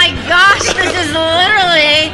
my gosh, this is literally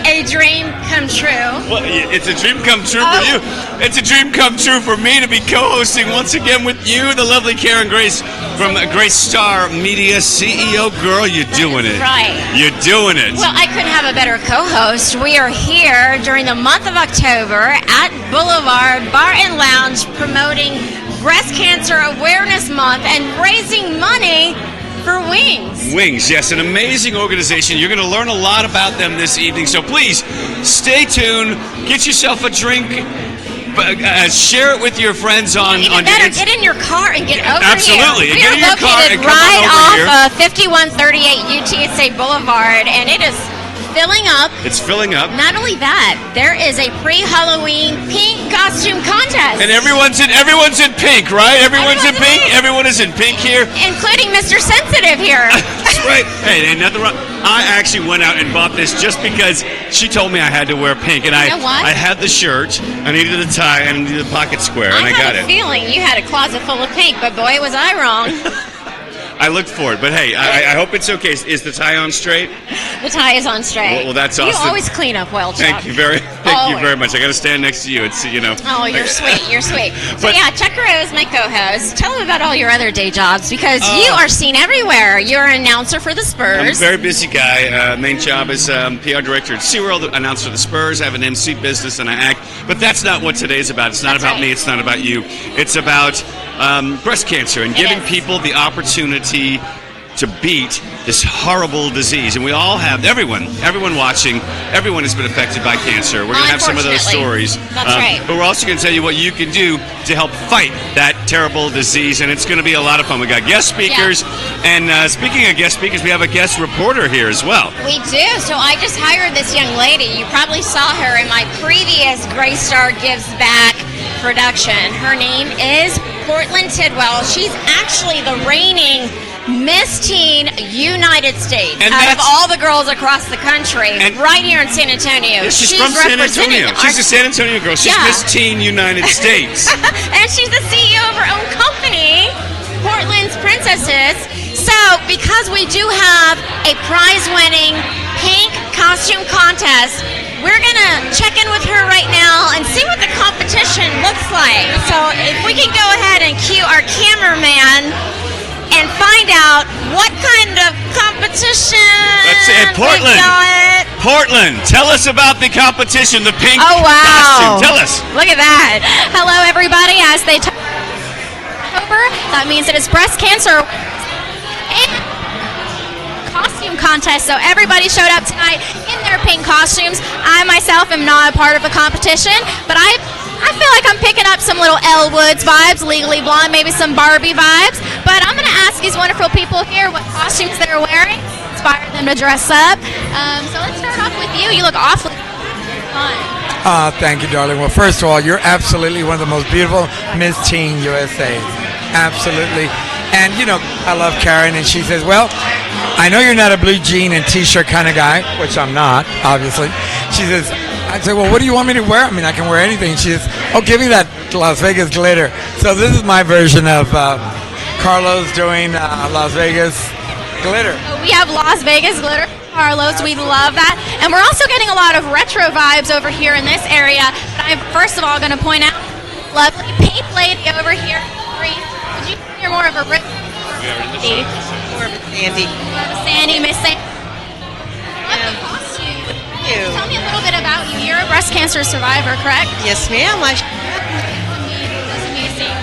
a dream come true. Well, it's a dream come true for you. It's a dream come true for me to be co-hosting once again with you, the lovely Karen Grace from Grace Star Media CEO. Girl, you're doing it. Right. You're doing it. Well, I couldn't have a better co-host. We are here during the month of October at Boulevard Bar and Lounge promoting Breast Cancer Awareness Month and raising money for Wings. Wings, yes, an amazing organization. You're going to learn a lot about them this evening. So please, stay tuned. Get yourself a drink. Share it with your friends on. Even better, get in your car and get over Absolutely. here. Get in your car and We come are on over located right off 5138 UTSA Boulevard, and it is filling up. It's filling up. Not only that, there is a pre-Halloween pink costume contest. And everyone's in pink, right? Everyone's in pink. Everyone is in pink here. Including Mr. Sensitive here. That's right. Hey, ain't nothing wrong. I actually went out and bought this just because she told me I had to wear pink, and You know what? I had the shirt, I needed the tie, and I needed the pocket square, and I got had a it. feeling you had a closet full of pink, but boy, was I wrong. I looked for it, but hey, I hope it's okay. Is the tie on straight? The tie is on straight. Well, that's You awesome. always clean up well, Chuck. Thank you very much. I got to stand next to you. It's Oh, you're sweet. You're sweet. So But- yeah, Chuck Rose, my co-host. Tell them about all your other day jobs because you are seen everywhere. You're an announcer for the I'm a Spurs. very busy guy. Main job is PR director at SeaWorld, announcer for the Spurs. I have an MC business and I act. But that's not what today's about. It's not That's about right. me. It's not about you. It's about breast cancer and It giving is. people the opportunity to beat this horrible disease. And we all have, everyone watching, everyone has been affected by cancer. We're going to have some of those Unfortunately. stories. That's right. But we're also going to tell you what you can do to help fight that terrible disease. And it's going to be a lot of fun. We got guest speakers. And speaking of guest speakers, we have a guest reporter here as well. We do. So I just hired this young lady. You probably saw her in my previous Grace Star Gives Back production. Her name is Portland Tidwell. She's actually the reigning Miss Teen United States And out of that's- all the girls across the country, And- right here in San Antonio. Yeah, she's from San representing Antonio. She's a San Antonio girl. She's Yeah. Miss Teen United States. and she's the CEO of her own company, Portland's Princesses. So, because we do have a prize-winning pink costume contest, we're gonna check in with her right now and see what the competition looks like. So, if we can go ahead and cue our cameraman and find out what kind of competition. That's it, Portland. we got. Portland, tell us about the competition, the pink Oh, wow. costume. Tell us. Look at that. Hello, everybody. As they talk October, that means it is breast cancer and costume contest. So everybody showed up tonight in their pink costumes. I myself am not a part of the competition, but I feel like I'm picking up some little Elle Woods vibes, Legally Blonde, maybe some Barbie vibes. But I'm going to ask these wonderful people here what costumes they're wearing, inspire them to dress up. So let's start off with you. You look awfully fun. Thank you, darling. Well, first of all, you're absolutely one of the most beautiful Miss Teen USA. Absolutely. And, I love Karen, and she says, well, I know you're not a blue jean and T-shirt kind of guy, which I'm not, obviously. She says, I said, well, what do you want me to wear? I mean, I can wear anything. She says, oh, give me that Las Vegas glitter. So this is my version of Carlos doing Las Vegas glitter. We have Las Vegas glitter, Carlos. We love that. And we're also getting a lot of retro vibes over here in this area. But I'm first of all going to point out lovely pink lady over here. Would you say you're more of a rip? More of a Sandy. Sandy, Miss Sandy. I love the costume. You. Tell me a little bit about you. You're a breast cancer survivor, correct? Yes, ma'am. That's amazing.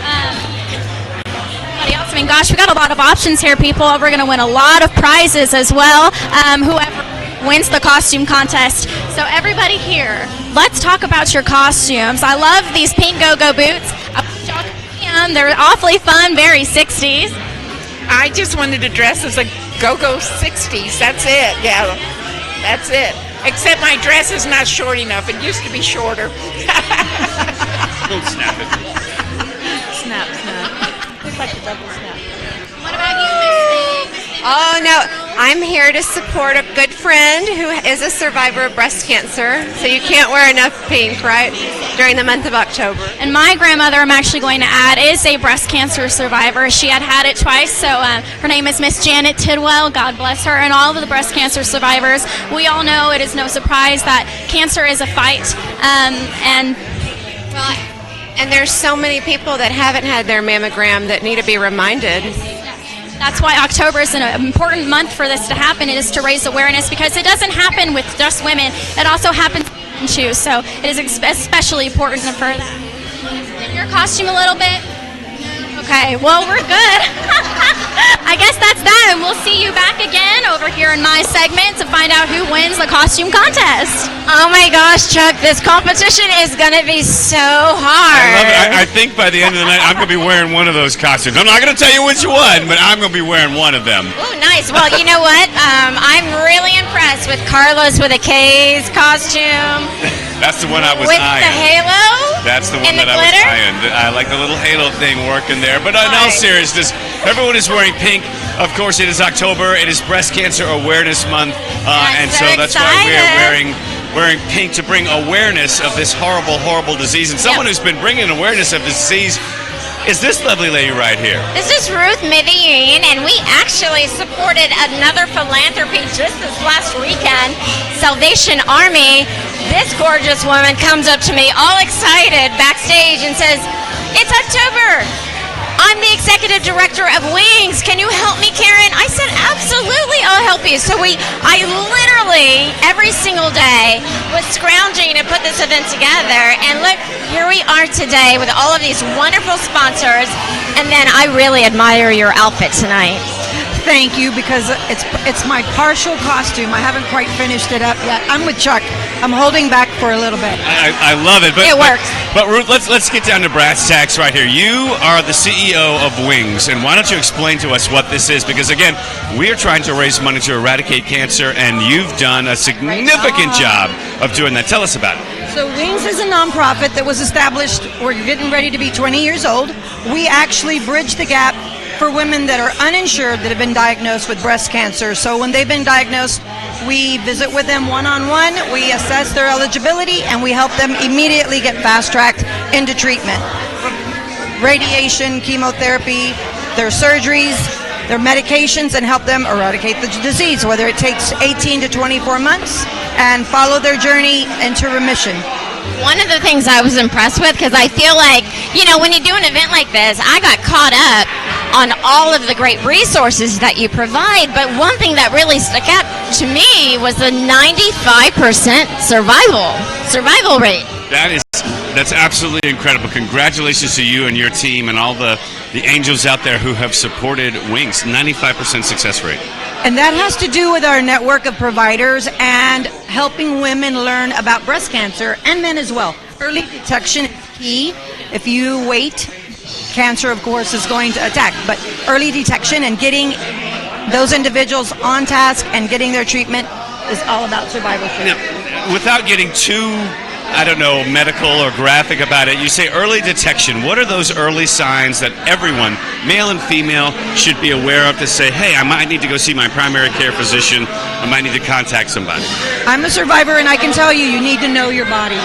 Everybody else, I mean, gosh, we got a lot of options here, people. We're going to win a lot of prizes as well. Whoever wins the costume contest. So everybody here, let's talk about your costumes. I love these pink go-go boots. I want y'all to see them. They're awfully fun, very 60s. I just wanted to dress as a go-go 60s. That's it. Yeah, that's it. Except my dress is not short enough. It used to be shorter. Don't snap it. Snap, snap. It's like a double snap. What about you, Miss Thing? Miss Oh, no. I'm here to support a good friend who is a survivor of breast cancer. So you can't wear enough pink, right, during the month of October. And my grandmother, I'm actually going to add, is a breast cancer survivor. She had it twice, so her name is Miss Janet Tidwell. God bless her. And all of the breast cancer survivors, we all know it is no surprise that cancer is a fight. And there's so many people that haven't had their mammogram that need to be reminded. That's why October is an important month for this to happen. It is to raise awareness because it doesn't happen with just women. It also happens in shoes. So it is especially important for that. In your costume a little bit? Okay, well, we're good. I guess that's that. And we'll see you back again over here in my segment to find out who wins the costume contest. Oh my gosh, Chuck, this competition is going to be so hard. I love it. I think by the end of the night, I'm going to be wearing one of those costumes. I'm not going to tell you which one, but I'm going to be wearing one of them. Oh, nice. Well, you know what? I'm really impressed with Carlos with a K's costume. That's the one I was with eyeing. The halo? That's the one and that the I was glitter? eyeing. I like the little halo thing working there. But in all seriousness, everyone is wearing pink. Of course, it is October. It is Breast Cancer Awareness Month. And so that's why we are wearing pink to bring awareness of this horrible, horrible disease. And someone who's been bringing awareness of the disease is this lovely lady right here. This is Ruth Mivian, and we actually supported another philanthropy just this last weekend, Salvation Army. This gorgeous woman comes up to me all excited backstage and says, "It's October. I'm the executive director of Wings. Can you help me, Karen?" I said, "Absolutely, I'll help you." So I literally, every single day, was scrounging to put this event together. And look, here we are today with all of these wonderful sponsors. And then I really admire your outfit tonight. Thank you, because it's my partial costume. I haven't quite finished it up yet. I'm with Chuck. I'm holding back for a little bit. I love it. But, it works. But Ruth, let's get down to brass tacks right here. You are the CEO of Wings, and why don't you explain to us what this is? Because again, we are trying to raise money to eradicate cancer, and you've done a significant job of doing that. Tell us about it. So Wings is a nonprofit that was established. We're getting ready to be 20 years old. We actually bridge the gap for women that are uninsured that have been diagnosed with breast cancer. So when they've been diagnosed, we visit with them one-on-one, we assess their eligibility, and we help them immediately get fast-tracked into treatment. Radiation, chemotherapy, their surgeries, their medications, and help them eradicate the disease, whether it takes 18 to 24 months, and follow their journey into remission. One of the things I was impressed with, because I feel like, when you do an event like this, I got caught up on all of the great resources that you provide, but one thing that really stuck out to me was the 95% survival rate. That's absolutely incredible. Congratulations to you and your team and all the angels out there who have supported Wings. 95% success rate. And that has to do with our network of providers and helping women learn about breast cancer, and men as well. Early detection is key. If you wait, cancer, of course, is going to attack. But early detection and getting those individuals on task and getting their treatment is all about survivorship. Now, without getting too, medical or graphic about it, you say early detection. What are those early signs that everyone, male and female, should be aware of to say, hey, I might need to go see my primary care physician, I might need to contact somebody? I'm a survivor, and I can tell you, you need to know your body.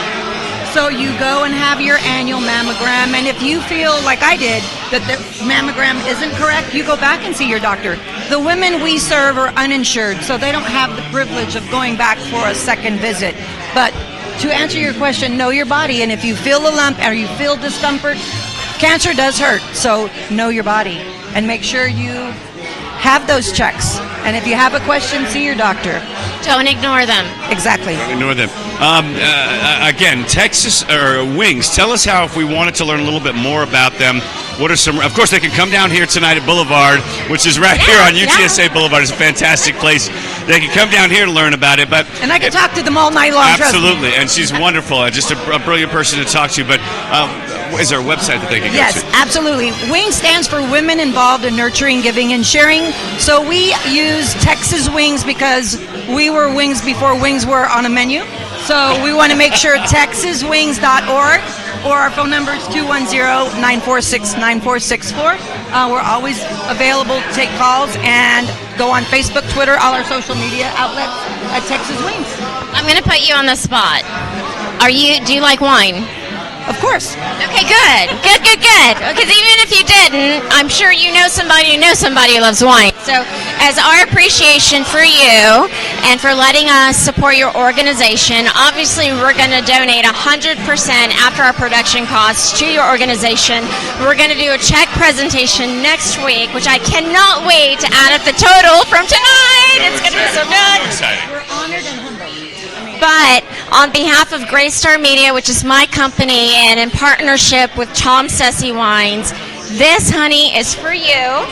So you go and have your annual mammogram, and if you feel like I did, that the mammogram isn't correct, you go back and see your doctor. The women we serve are uninsured, so they don't have the privilege of going back for a second visit. But to answer your question, know your body, and if you feel a lump or you feel discomfort, cancer does hurt, so know your body and make sure you have those checks. And if you have a question, see your doctor. Don't ignore them. Exactly. Don't ignore them. Again, Texas or Wings, tell us how, if we wanted to learn a little bit more about them, what are some, of course, they can come down here tonight at Boulevard, which is right here on UTSA Boulevard. It's a fantastic place. They can come down here to learn about it. And I can talk to them all night long. Absolutely. And she's wonderful. Just a brilliant person to talk to. But is there a website that they can go to? Yes, absolutely. Wings stands for Women Involved in Nurturing, Giving, and Sharing. So we use Texas Wings because we were Wings before Wings were on a menu. So we want to make sure texaswings.org, or our phone number is 210-946-9464. We're always available to take calls and go on Facebook, Twitter, all our social media outlets at Texas Wings. I'm going to put you on the spot. Do you like wine? Of course. Okay, good. Because even if you didn't, I'm sure you know somebody who loves wine. So as our appreciation for you and for letting us support your organization, obviously we're going to donate 100% after our production costs to your organization. We're going to do a check presentation next week, which I cannot wait to add up the total from tonight. It's going to be so good. Exciting. We're honored and humbled. But on behalf of Great Star Media, which is my company, and in partnership with Tom Sessi Wines, this, honey, is for you.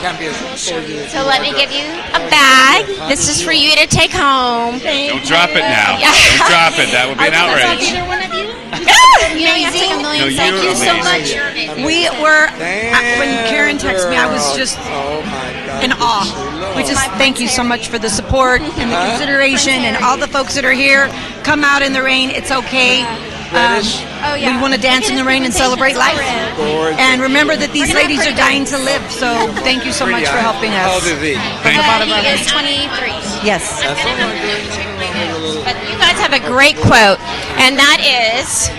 So let me give you a bag. This is for you to take home. Don't drop it now. Yeah. Don't drop it. That would be an outrage. Either one of you? You know, you have to take a million. No, Thank you're you so amazing. much. We were, when Karen texted me, I was just in awe. We just thank you so much for the support and the consideration and all the folks that are here. Come out in the rain. It's okay. Oh, yeah. We want to dance in the rain and celebrate life. And remember that these ladies are dying to live. So thank you so much for helping How us. old is he? He is 23. Yes. But you guys have a great quote, and that is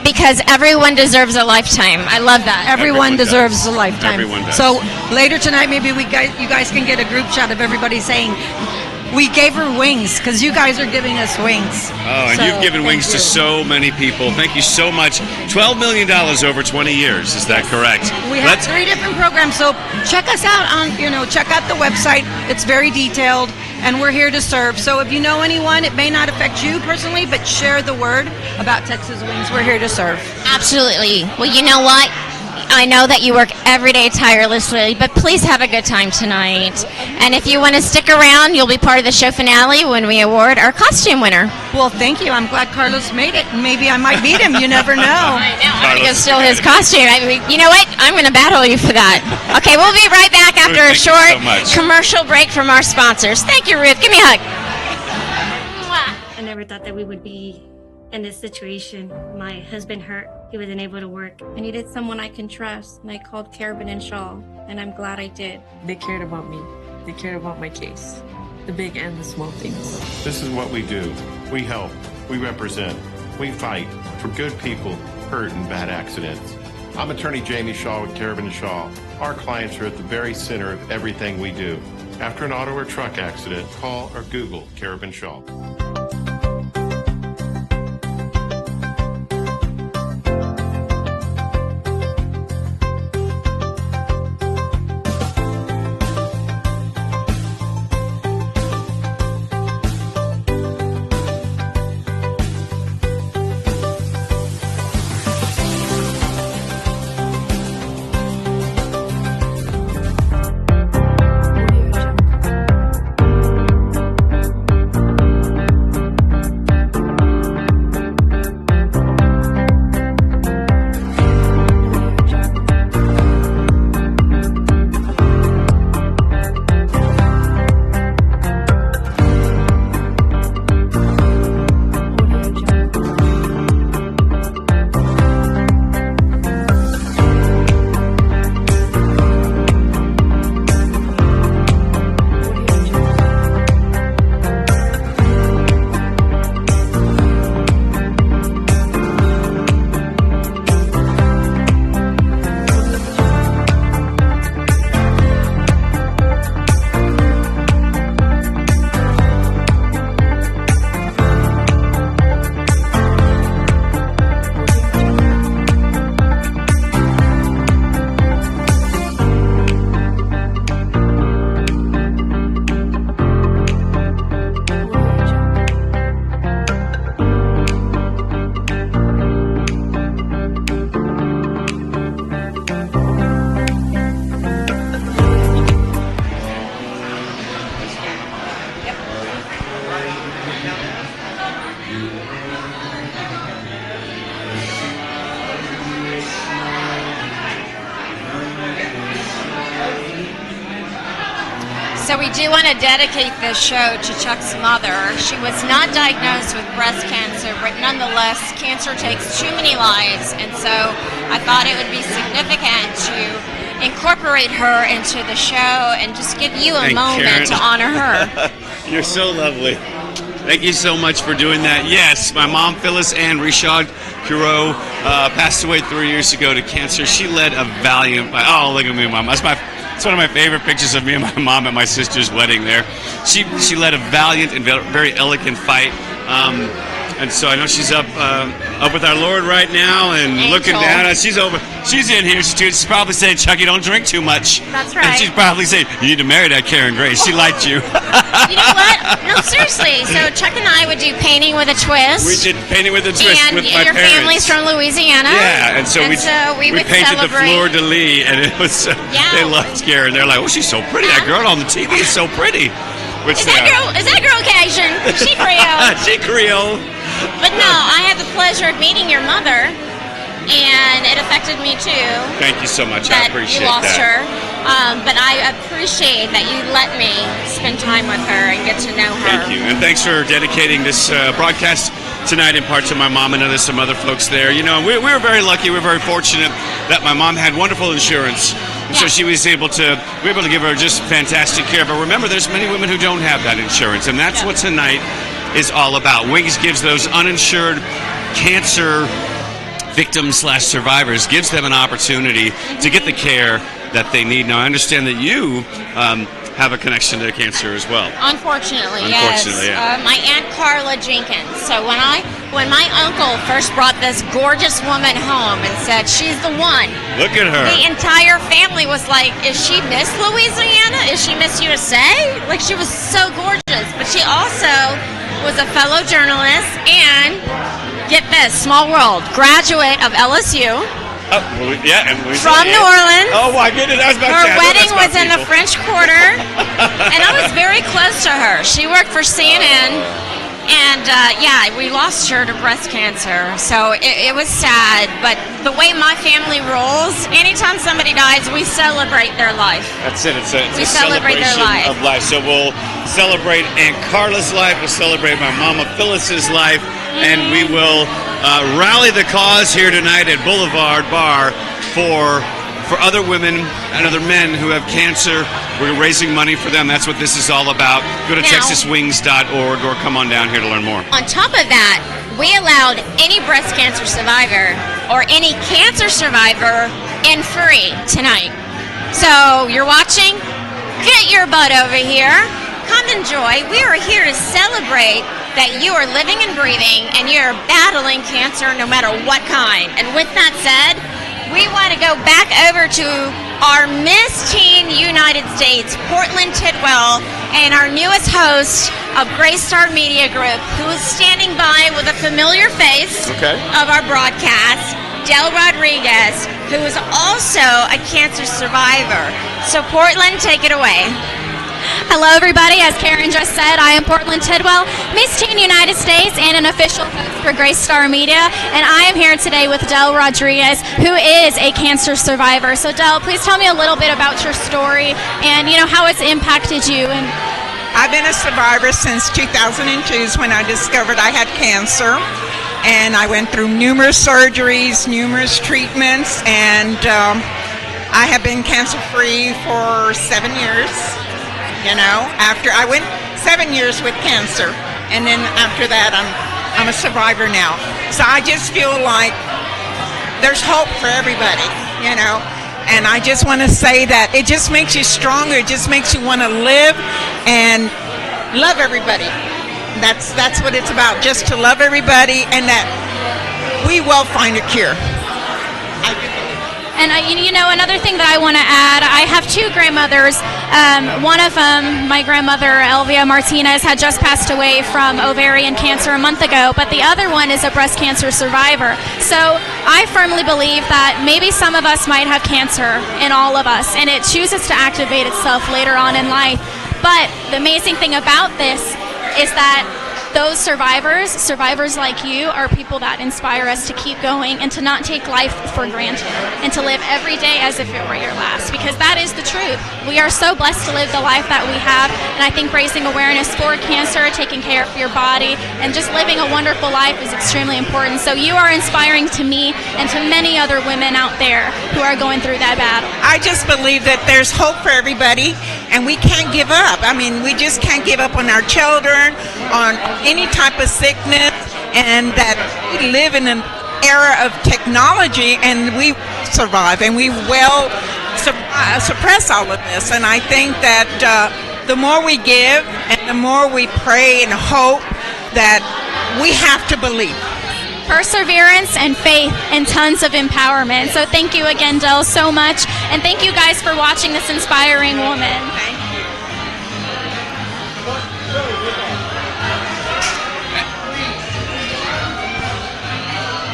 because everyone deserves a lifetime. I love that. Everyone Everyone deserves does. a lifetime. Everyone does. So later tonight, maybe you guys can get a group shot of everybody saying, "We gave her wings," because you guys are giving us wings. Oh, and So, you've given thank wings to you. so many people. Thank you so much. $12 million over 20 years. Is that correct? We have 3 different programs, so check us out check out the website. It's very detailed, and we're here to serve. So if you know anyone, it may not affect you personally, but share the word about Texas Wings. We're here to serve. Absolutely. Well, you know what? I know that you work every day tirelessly, but please have a good time tonight. And if you want to stick around, you'll be part of the show finale when we award our costume winner. Well, thank you. I'm glad Carlos made it. Maybe I might beat him. You never know. I know. I'm going to go Carlos is steal his amazing. costume. You know what? I'm going to battle you for that. Okay, we'll be right back after a Ruth, thank you short so much. commercial break from our sponsors. Thank you, Ruth. Give me a hug. I never thought that we would be in this situation. My husband hurt. He wasn't able to work. I needed someone I can trust, and I called Carabin and Shaw, and I'm glad I did. They cared about me. They cared about my case, the big and the small things. This is what we do. We help. We represent. We fight for good people hurt in bad accidents. I'm attorney Jamie Shaw with Carabin & Shaw. Our clients are at the very center of everything we do. After an auto or truck accident, call or Google Carabin Shaw. So we do want to dedicate this show to Chuck's mother. She was not diagnosed with breast cancer, but nonetheless, cancer takes too many lives, and so I thought it would be significant to incorporate her into the show and just give you a And moment Karen. to honor her. You're so lovely. Thank you so much for doing that. Yes, my mom, Phyllis Ann Richard Curo, passed away 3 years ago to cancer. She led a valiant. Oh, look at me, Mom. That's one of my favorite pictures of me and my mom at my sister's wedding. There, she led a valiant and very elegant fight. And so I know she's up with our Lord right now and Angel. looking down. She's over. She's in here. She's probably saying, "Chucky, don't drink too much." That's And right. she's probably saying, "You need to marry that Karen Grace. She liked you." You know what? No, seriously. So Chuck and I would do painting with a twist. We did painting with a twist and with my your parents. family's from Louisiana. Yeah, and so we would painted celebrate. the fleur de lis, and it was they loved Karen. They're like, "Oh, she's so pretty. That girl on the TV is so pretty." Which Is that girl Cajun? She Creole. she Creole. But no, I had the pleasure of meeting your mother, and it affected me too. Thank you so much. I That appreciate you lost that. her. But I appreciate that you let me spend time with her and get to know her. Thank you, and thanks for dedicating this broadcast tonight in part to my mom. I know there's some other folks there. You know, we were very lucky. We were very fortunate that my mom had wonderful insurance. So she was able to give her just fantastic care. But remember, there's many women who don't have that insurance, and that's what tonight is all about. Wings gives those uninsured cancer victims/survivors, gives them an opportunity to get the care that they need. Now, I understand that you have a connection to cancer as well. Unfortunately, Unfortunately, yes. yeah. My Aunt Carla Jenkins. So when my uncle first brought this gorgeous woman home and said she's the one, Look at her. the entire family was like, "Is she Miss Louisiana? Is she Miss USA?" Like, she was so gorgeous. But she also was a fellow journalist and, get this, small world, graduate of LSU. Oh, well, yeah, and we From New Orleans. Oh my goodness, I was about to say, Her I know wedding that's my was in the people. French Quarter, and I was very close to her. She worked for CNN, and we lost her to breast cancer. So it was sad, but the way my family rolls, anytime somebody dies, we celebrate their life. That's it. It's We a celebrate their celebration life. of life. So we'll celebrate Aunt Carla's life. We'll celebrate my Mama Phyllis's life, and we will rally the cause here tonight at Boulevard Bar for other women and other men who have cancer. We're raising money for them. That's what this is all about. Go to Now- TexasWings.org or come on down here to learn more. On top of that, we allowed any breast cancer survivor or any cancer survivor in free tonight. So you're watching? Get your butt over here. Come enjoy. We are here to celebrate that you are living and breathing and you're battling cancer no matter what kind. And with that said, we want to go back over to our Miss Teen United States, Portland Tidwell, and our newest host of Grace Star Media Group, who is standing by with a familiar face of our broadcast, Del Rodriguez, who is also a cancer survivor. So Portland, take it away. Hello, everybody. As Karen just said, I am Portland Tidwell, Miss Teen United States, and an official host for Grace Star Media. And I am here today with Del Rodriguez, who is a cancer survivor. So, Del, please tell me a little bit about your story and how it's impacted you. And I've been a survivor since 2002 is when I discovered I had cancer. And I went through numerous surgeries, numerous treatments, and I have been cancer-free for 7 years. After I went 7 years with cancer, and then after that, I'm a survivor now. So I just feel like there's hope for everybody, And I just want to say that it just makes you stronger. It just makes you want to live and love everybody. That's what it's about, just to love everybody, and that we will find a cure. And another thing that I want to add, I have two grandmothers. One of them, my grandmother Elvia Martinez, had just passed away from ovarian cancer a month ago, but the other one is a breast cancer survivor. So I firmly believe that maybe some of us might have cancer in all of us, and it chooses to activate itself later on in life. But the amazing thing about this is that those survivors like you, are people that inspire us to keep going and to not take life for granted and to live every day as if it were your last, because that is the truth. We are so blessed to live the life that we have, and I think raising awareness for cancer, taking care of your body, and just living a wonderful life is extremely important. So you are inspiring to me and to many other women out there who are going through that battle. I just believe that there's hope for everybody, and we can't give up. I mean, we just can't give up on our children, on any type of sickness, and that we live in an era of technology, and we survive, and we will suppress all of this. And I think that the more we give and the more we pray and hope, that we have to believe. Perseverance and faith and tons of empowerment. So thank you again, Del, so much. And thank you guys for watching this inspiring woman. Thank you.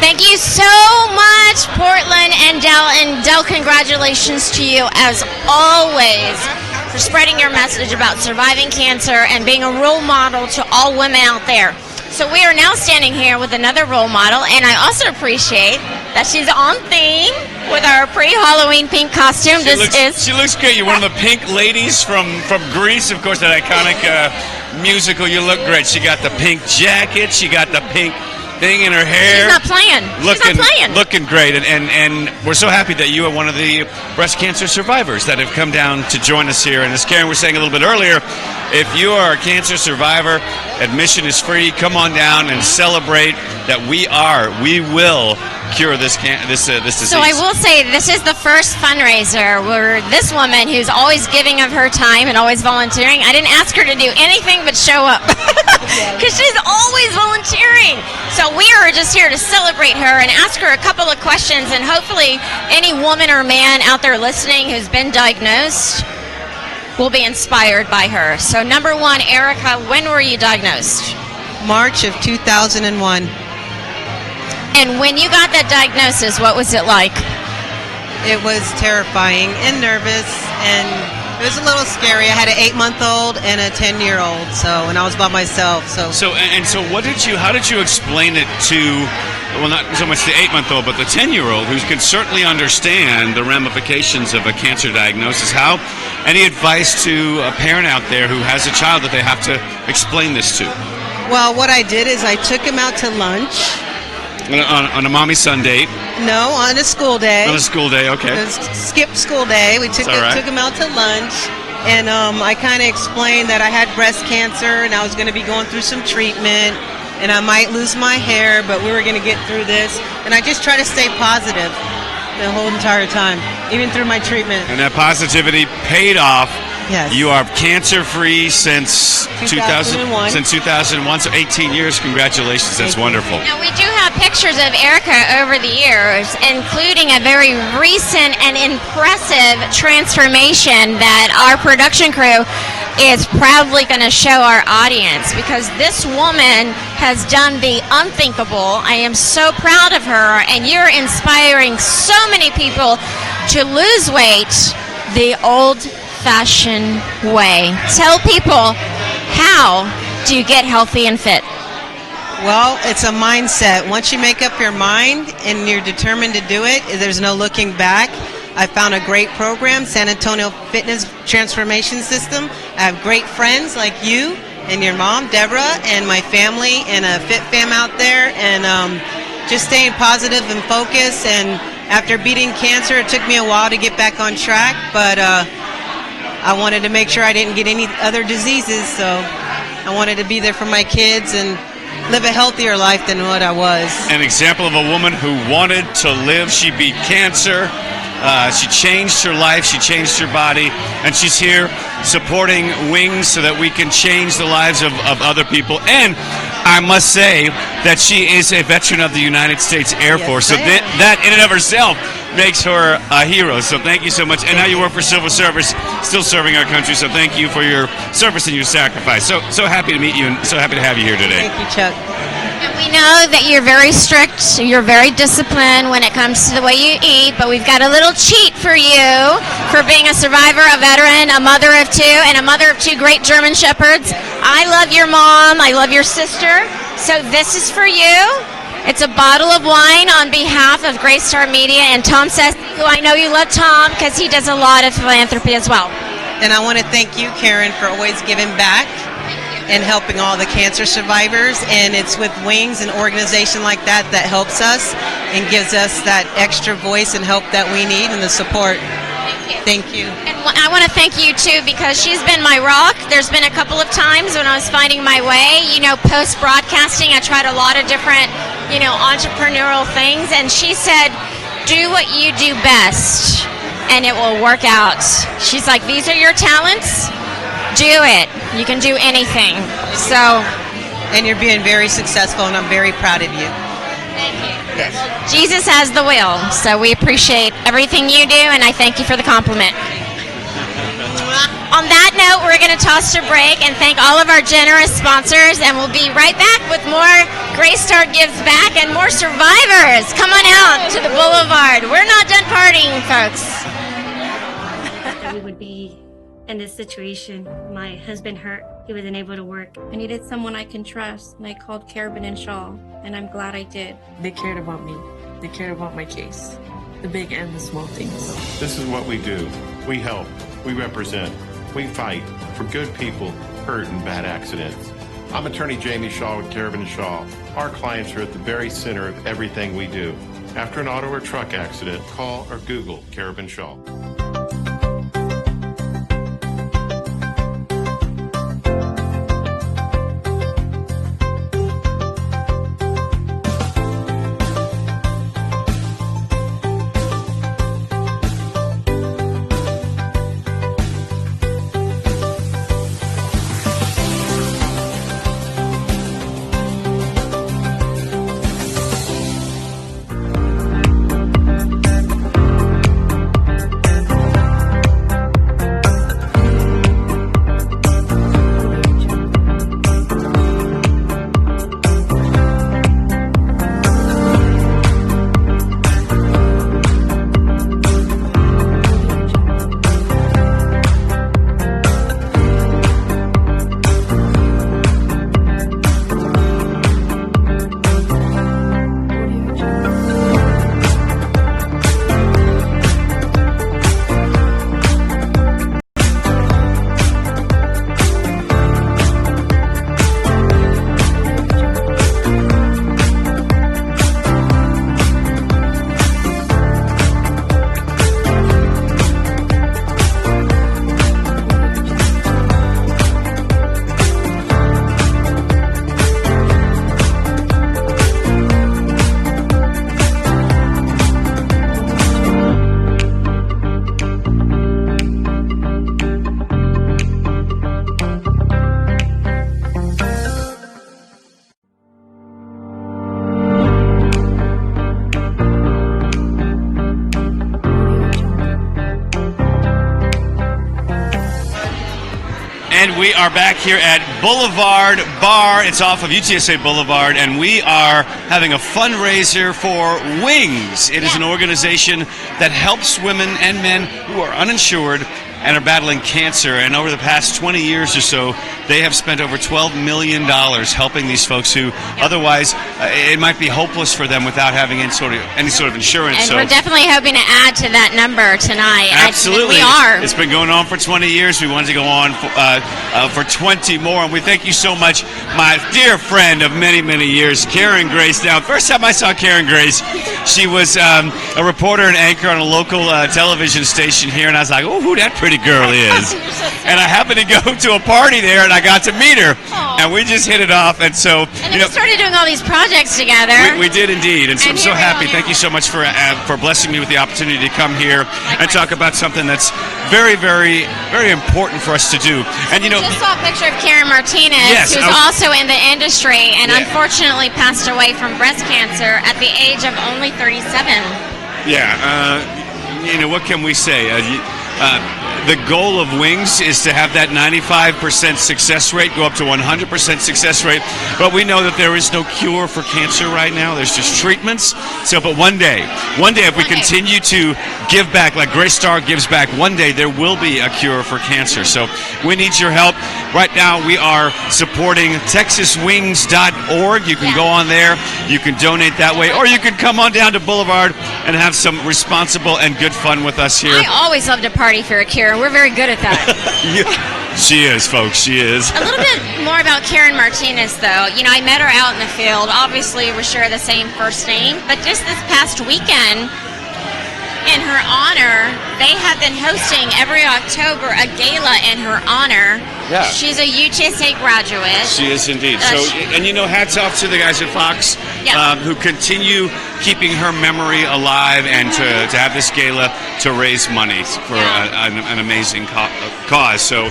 Thank you so much, Portland and Del. And Del, congratulations to you, as always, for spreading your message about surviving cancer and being a role model to all women out there. So we are now standing here with another role model, and I also appreciate that she's on theme with our pre-Halloween pink costume. She looks great. You're one of the pink ladies from Grease, of course, that iconic musical. You look great. She got the pink jacket. She got the pink thing in her hair. She's not playing. Looking great. And we're so happy that you are one of the breast cancer survivors that have come down to join us here. And as Karen was saying a little bit earlier, if you are a cancer survivor, admission is free. Come on down and celebrate that we will cure this disease. So I will say, this is the first fundraiser where this woman, who's always giving of her time and always volunteering, I didn't ask her to do anything but show up, because she's always volunteering. So we are just here to celebrate her and ask her a couple of questions, and hopefully any woman or man out there listening who's been diagnosed will be inspired by her. So number one, Erica, when were you diagnosed? March of 2001. And when you got that diagnosis, what was it like? It was terrifying and nervous, and it was a little scary. I had an 8-month-old and a 10-year-old, and I was by myself. So how did you explain it to, well, not so much the 8-month-old, but the 10-year-old, who can certainly understand the ramifications of a cancer diagnosis? Any advice to a parent out there who has a child that they have to explain this to? Well, what I did is I took him out to lunch. On a mommy-son date? No, on a school day. On a school day, okay. It was skipped school day. We took him out to lunch, and I kind of explained that I had breast cancer and I was going to be going through some treatment, and I might lose my hair, but we were going to get through this. And I just try to stay positive the whole entire time, even through my treatment. And that positivity paid off. Yes. You are cancer-free since 2001. Since 2001, so 18 years. Congratulations. That's wonderful. Now, we do have pictures of Erica over the years, including a very recent and impressive transformation that our production crew is proudly going to show our audience, because this woman has done the unthinkable. I am so proud of her, and you're inspiring so many people to lose weight the old-fashioned way. Tell people, how do you get healthy and fit? Well, it's a mindset. Once you make up your mind and you're determined to do it, there's no looking back. I found a great program, San Antonio Fitness Transformation System. I have great friends like you and your mom, Deborah, and my family, and a fit fam out there, and just staying positive and focused. And after beating cancer, it took me a while to get back on track, but I wanted to make sure I didn't get any other diseases, so I wanted to be there for my kids and live a healthier life than what I was. An example of a woman who wanted to live. She beat cancer. She changed her life. She changed her body. And she's here supporting Wings so that we can change the lives of other people. And I must say that she is a veteran of the United States Air Force. So that in and of herself makes her a hero. So thank you so much. And now you work for Civil Service, still serving our country. So thank you for your service and your sacrifice. So happy to meet you, and so happy to have you here today. Thank you, Chuck. And We know that you're very strict, you're very disciplined when it comes to the way you eat, but we've got a little cheat for you for being a survivor, a veteran, a mother of two, and a mother of two great German Shepherds. I love your mom, I love your sister, so this is for you. It's a bottle of wine on behalf of Greystar Media and Tom Sessi, who I know you love Tom because he does a lot of philanthropy as well. And I want to thank you, Karen, for always giving back and helping all the cancer survivors. And it's with Wings, an organization like that, that helps us and gives us that extra voice and help that we need and the support. Thank you. And I want to thank you too, because she's been my rock. There's been a couple of times when I was finding my way, post broadcasting, I tried a lot of different, entrepreneurial things, and she said, do what you do best and it will work out. She's like, these are your talents, do it. You can do anything. So, and you're being very successful, and I'm very proud of you. Thank you. Yes. Jesus has the will, so we appreciate everything you do, and I thank you for the compliment. On that note, we're going to toss to break and thank all of our generous sponsors, and we'll be right back with more Greystar Gives Back and more survivors. Come on out to the Boulevard. We're not done partying, folks. We would be in this situation. My husband hurt. He wasn't able to work. I needed someone I can trust, and I called Carabin and Shaw, and I'm glad I did. They cared about me. They cared about my case. The big and the small things. This is what we do. We help. We represent. We fight for good people hurt in bad accidents. I'm attorney Jamie Shaw with Carabin & Shaw. Our clients are at the very center of everything we do. After an auto or truck accident, call or Google Carabin & Shaw. And we are back here at Boulevard Bar. It's off of UTSA Boulevard, and we are having a fundraiser for Wings. It is an organization that helps women and men who are uninsured and are battling cancer. And over the past 20 years or so, they have spent over $12 million helping these folks who otherwise it might be hopeless for them without having any sort of insurance. And we're definitely hoping to add to that number tonight. Absolutely. We are. It's been going on for 20 years. We wanted to go on for 20 more. And we thank you so much, my dear friend of many, many years, Karen Grace. Now, first time I saw Karen Grace, she was a reporter and anchor on a local television station here. And I was like, oh, who that pretty girl is. And I happened to go to a party there, and I got to meet her. Aww. And we just hit it off. And so, and then we started doing all these projects together. We did indeed. And so I'm so happy. Thank you so much for blessing me with the opportunity to come here and talk about something that's very, very, very important for us to do. And I just saw a picture of Karen Martinez, who's also in the industry and unfortunately passed away from breast cancer at the age of only 37. Yeah. What can we say? The goal of Wings is to have that 95% success rate go up to 100% success rate. But we know that there is no cure for cancer right now. There's just treatments. So, but one day, if we continue to give back, like Grace Star gives back, one day there will be a cure for cancer. So we need your help. Right now, we are supporting TexasWings.org. You can go on there. You can donate that way. Or you can come on down to Boulevard and have some responsible and good fun with us here. I always love to party for a cure. We're very good at that. She is, folks. She is. A little bit more about Karen Martinez, though. You know, I met her out in the field. Obviously, we share the same first name. But just this past weekend, in her honor, they have been hosting every October a gala in her honor. Yeah. She's a UTSA graduate. She is indeed. And you know, hats off to the guys at Fox who continue keeping her memory alive and to have this gala to raise money for an amazing cause. So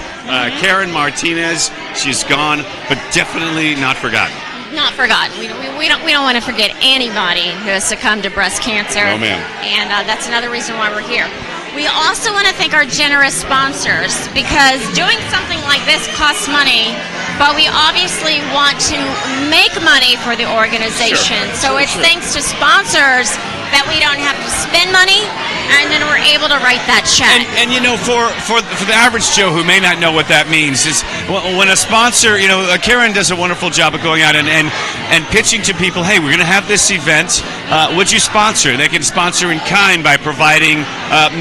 Karen Martinez, she's gone, but definitely not forgotten. Not forgotten. We don't want to forget anybody who has succumbed to breast cancer. Oh, man. And that's another reason why we're here. We also want to thank our generous sponsors, because doing something like this costs money, but we obviously want to make money for the organization. So it's thanks to sponsors that we don't have to spend money, and then we're able to write that check. And you know, for the average Joe who may not know what that means, is when a sponsor, you know, Karen does a wonderful job of going out and pitching to people, hey, we're going to have this event. Would you sponsor? They can sponsor in kind by providing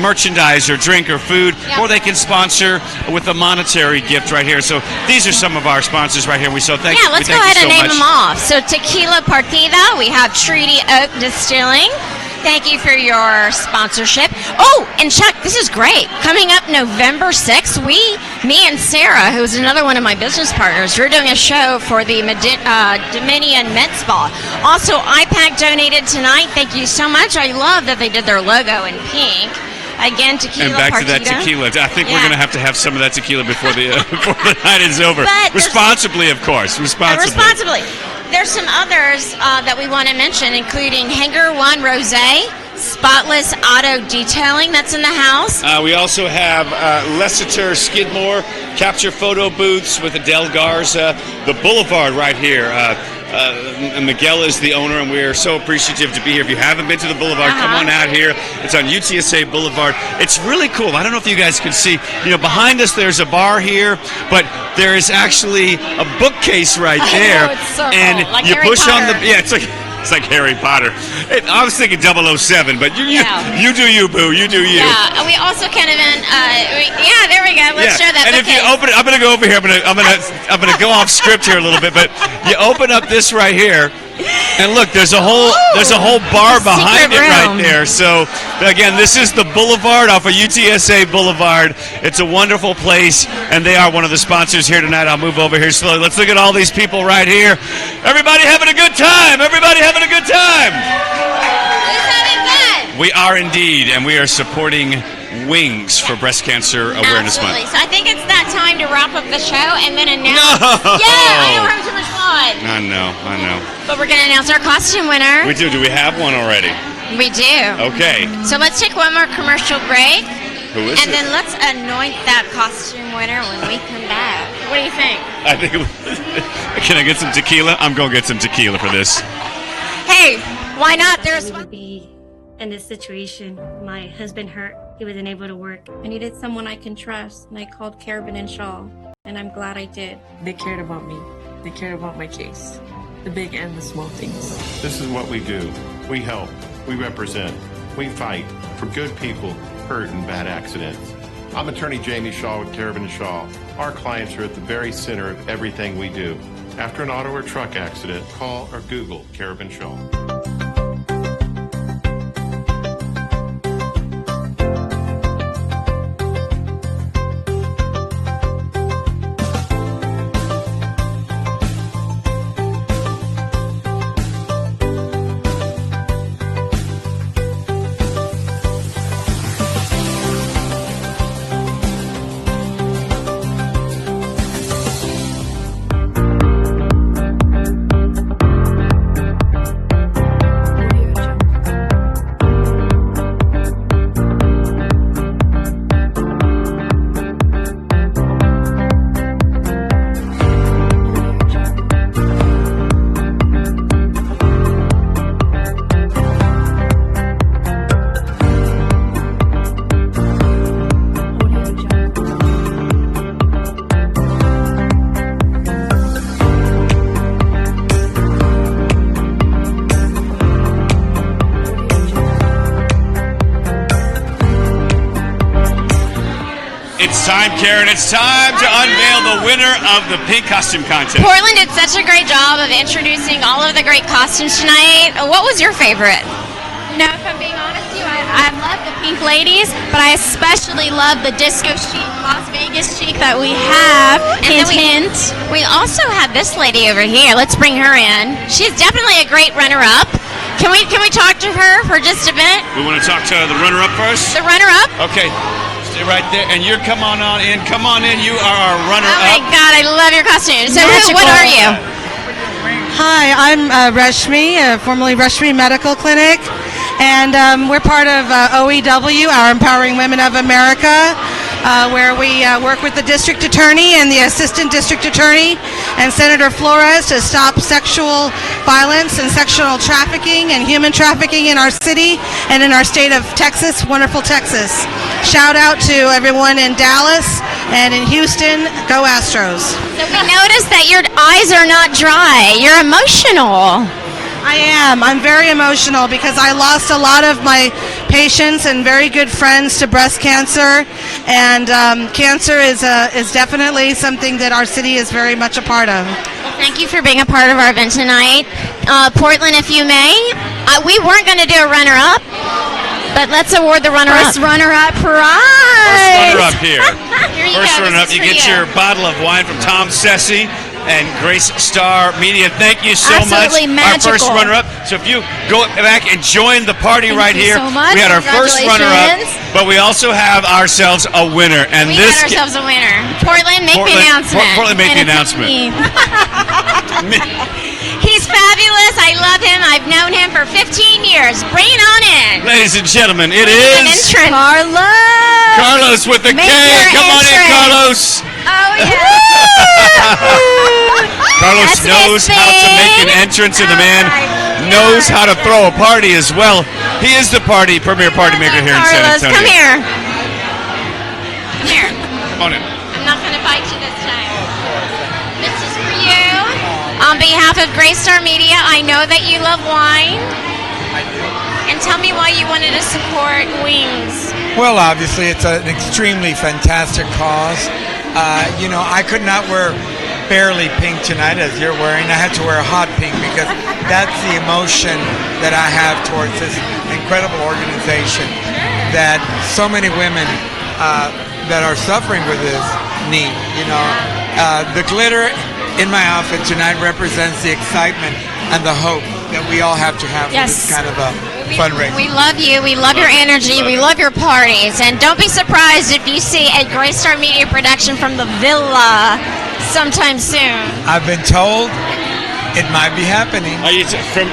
merchandise or drink or food, or they can sponsor with a monetary gift right here. So these are some of our sponsors right here. So thank you. Yeah, let's go ahead and name them off. So Tequila Partida, we have Treaty Oak Distilling. Thank you for your sponsorship. Oh, and Chuck, this is great. Coming up November 6th, me and Sarah, who's another one of my business partners, we're doing a show for the Dominion Med Spa. Also, IPAC donated tonight. Thank you so much. I love that they did their logo in pink. Again, Tequila And back Partida. to that tequila. I think we're going to have some of that tequila before the night is over. But responsibly, of course. Responsibly. There's some others that we want to mention, including Hanger One Rosé, Spotless Auto Detailing, that's in the house. We also have Lessiter Skidmore, Capture Photo Booths with Adele Garza, the Boulevard right here. Miguel is the owner, and we're so appreciative to be here. If you haven't been to the Boulevard, come on out here. It's on UTSA Boulevard. It's really cool. I don't know if you guys can see. You know, behind us there's a bar here, but there is actually a bookcase right there. It's so and cool. Like you Harry push Potter. on the it's like Harry Potter. I was thinking 007, but you do you, boo. You do you. Yeah, and we also kind of there we go. Let's show that. And if you open it, I'm going to go over here. I'm going to go off script here a little bit, but you open up this right here, and look, there's a whole bar behind it right there. So again, this is the Boulevard off of UTSA Boulevard. It's a wonderful place, and they are one of the sponsors here tonight. I'll move over here slowly. Let's look at all these people right here. Everybody having a good time. Everybody having a good time. Who's having fun? We are indeed, and we are supporting Wings for Breast Cancer Awareness Month. So I think it's that time to wrap up the show and then announce. No! Yeah, I know we're having too much fun. I know. But we're going to announce our costume winner. We do. Do we have one already? We do. Okay. So let's take one more commercial break. Who is and it? then let's anoint that costume winner when we come back. What do you think? I think. Can I get some tequila? I'm going to get some tequila for this. Hey, why not? There's would be in this situation. My husband hurt. He wasn't able to work. I needed someone I can trust, and I called Carabin and Shaw, and I'm glad I did. They cared about me. They cared about my case. The big and the small things. This is what we do. We help. We represent. We fight for good people hurt in bad accidents. I'm attorney Jamie Shaw with Carabin & Shaw. Our clients are at the very center of everything we do. After an auto or truck accident, call or Google Carabin Shaw. It's time, Karen. It's time to unveil the winner of the pink costume contest. Portland did such a great job of introducing all of the great costumes tonight. What was your favorite? No, if I'm being honest with you, I love the pink ladies, but I especially love the disco chic, Las Vegas chic that we have. And Hint, then hint. we also have this lady over here. Let's bring her in. She's definitely a great runner-up. Can we talk to her for just a bit? We want to talk to the runner-up first? The runner-up? Okay. Stay right there. And you're come on in. Come on in. You are our Oh runner-up. my God, I love your costume. So Magical. what are you? Hi, I'm Reshmi, formerly Reshmi Medical Clinic, and we're part of OEW, our Empowering Women of America, where we work with the district attorney and the assistant district attorney and Senator Flores to stop sexual violence and sexual trafficking and human trafficking in our city and in our state of Texas, wonderful Texas. Shout out to everyone in Dallas and in Houston. Go Astros. So we noticed that your eyes are not dry. You're emotional. I am. I'm very emotional because I lost a lot of my patients and very good friends to breast cancer, and cancer is definitely something that our city is very much a part of. Thank you for being a part of our event tonight. Portland, if you may, we weren't going to do a runner-up, but let's award the runner-up. First runner-up prize. First runner-up here. Here you First go. runner-up. This You is get for your bottle of wine from Tom Sessi and Grace Star Media. Thank you so Absolutely much. Our first magical. runner-up. So if you go back and join the party Thank right you here, so much. we had our first runner-up, Congratulations. but we also have ourselves a winner. And We this got ourselves a winner. Portland, make the announcement. Portland, make the And it's announcement. me. He's fabulous. I love him. I've known him for 15 years. Bring it on in. Ladies and gentlemen, it An is entrance. Carlos. Carlos with the Make K. your Come on in, entrance. Carlos. Oh, yeah. Carlos That's knows his how to make an thing. entrance, and the Oh man my knows God. how to throw a party as well. He is the premier party maker here in San Carlos, Antonio. come here. Come here. Come on in. I'm not going to bite you this time. This is for you. On behalf of Greystar Media, I know that you love wine. And tell me why you wanted to support Wings. Well, obviously, it's an extremely fantastic cause. I could not wear barely pink tonight as you're wearing. I had to wear a hot pink because that's the emotion that I have towards this incredible organization that so many women that are suffering with this need. The glitter in my outfit tonight represents the excitement and the hope that we all have to have Yes. for this kind of a fundraiser. We love you. We love your energy. We love your parties. And don't be surprised if you see a Greystar Media production from the Villa sometime soon. I've been told it might be happening. Are you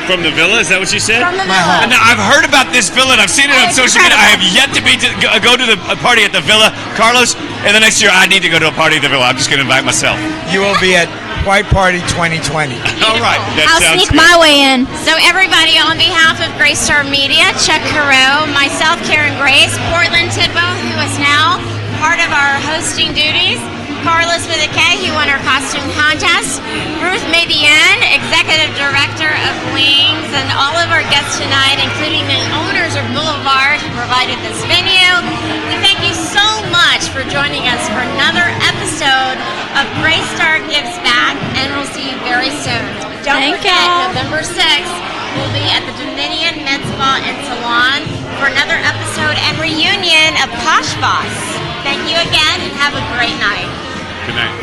from the villa? Is that what you said? From the My Villa. home. Now, I've heard about this villa, and I've seen it on It's social media. I have incredible. yet to go to the party at the villa. Carlos, in the next year, I need to go to a party at the villa. I'm just going to invite myself. You will be at White Party 2020. All right. That I'll sounds sneak good. my way in. So everybody, on behalf of Greystar Media, Chuck Carew, myself, Karen Grace, Portland Tidwell, who is now part of our hosting duties, Carlos with a K, who won our costume contest, Ruth Madian, Executive Director of Wings, and all of our guests tonight, including the owners of Boulevard, who provided this venue. We thank you so much for joining us for another episode of Greystar Gives Back, and we'll see you very soon. Don't Thank forget, y'all. November 6th, we'll be at the Dominion Med Spa and Salon for another episode and reunion of Posh Boss. Thank you again, and have a great night. Good night.